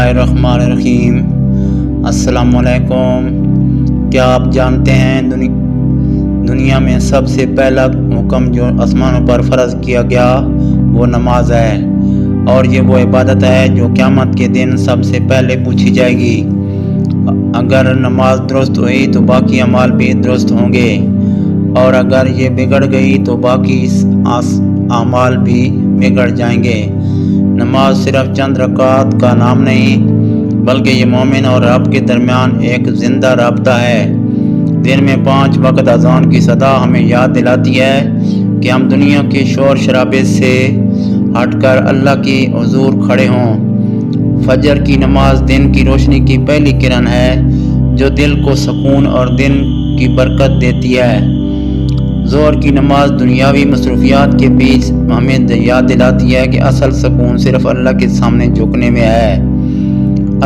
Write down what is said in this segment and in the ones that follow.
الرحمن الرحیم۔ السلام علیکم۔ کیا آپ جانتے ہیں دنیا میں سب سے پہلا حکم جو آسمانوں پر فرض کیا گیا وہ نماز ہے، اور یہ وہ عبادت ہے جو قیامت کے دن سب سے پہلے پوچھی جائے گی۔ اگر نماز درست ہوئی تو باقی اعمال بھی درست ہوں گے، اور اگر یہ بگڑ گئی تو باقی اعمال بھی بگڑ جائیں گے۔ نماز صرف چند رکعات کا نام نہیں، بلکہ یہ مومن اور رب کے درمیان ایک زندہ رابطہ ہے۔ دن میں 5 وقت اذان کی صدا ہمیں یاد دلاتی ہے کہ ہم دنیا کے شور شرابے سے ہٹ کر اللہ کی حضور کھڑے ہوں۔ فجر کی نماز دن کی روشنی کی پہلی کرن ہے جو دل کو سکون اور دن کی برکت دیتی ہے۔ ظہر کی نماز دنیاوی مصروفیات کے بیچ ہمیں یاد دلاتی ہے کہ اصل سکون صرف اللہ کے سامنے جھکنے میں ہے۔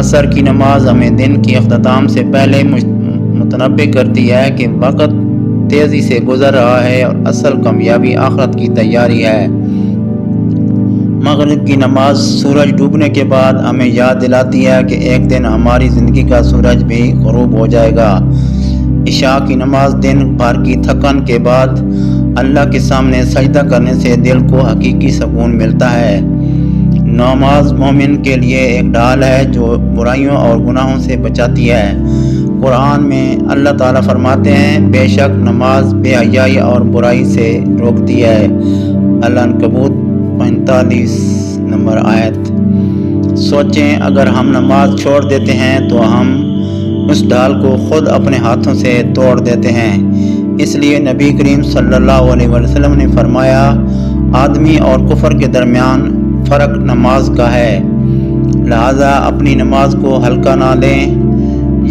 عصر کی نماز ہمیں دن کی اختتام سے پہلے متنبہ کرتی ہے کہ وقت تیزی سے گزر رہا ہے اور اصل کامیابی آخرت کی تیاری ہے۔ مغرب کی نماز سورج ڈوبنے کے بعد ہمیں یاد دلاتی ہے کہ ایک دن ہماری زندگی کا سورج بھی غروب ہو جائے گا۔ عشاء کی نماز دن بھر کی تھکن کے بعد اللہ کے سامنے سجدہ کرنے سے دل کو حقیقی سکون ملتا ہے۔ نماز مومن کے لیے ایک ڈھال ہے جو برائیوں اور گناہوں سے بچاتی ہے۔ قرآن میں اللہ تعالیٰ فرماتے ہیں، بے شک نماز بے حیائی اور برائی سے روکتی ہے۔ العنکبوت 45 نمبر آیت۔ سوچیں، اگر ہم نماز چھوڑ دیتے ہیں تو ہم اس ڈھال کو خود اپنے ہاتھوں سے توڑ دیتے ہیں۔ اس لیے نبی کریم صلی اللہ علیہ وسلم نے فرمایا، آدمی اور کفر کے درمیان فرق نماز کا ہے، لہذا اپنی نماز کو ہلکا نہ لیں،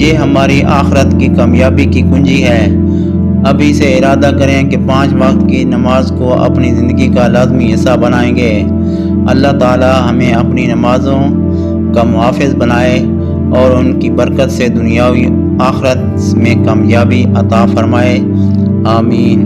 یہ ہماری آخرت کی کامیابی کی کنجی ہے۔ ابھی سے ارادہ کریں کہ 5 وقت کی نماز کو اپنی زندگی کا لازمی حصہ بنائیں گے۔ اللہ تعالی ہمیں اپنی نمازوں کا محافظ بنائے اور ان کی برکت سے دنیاوی آخرت میں کامیابی عطا فرمائے، آمین۔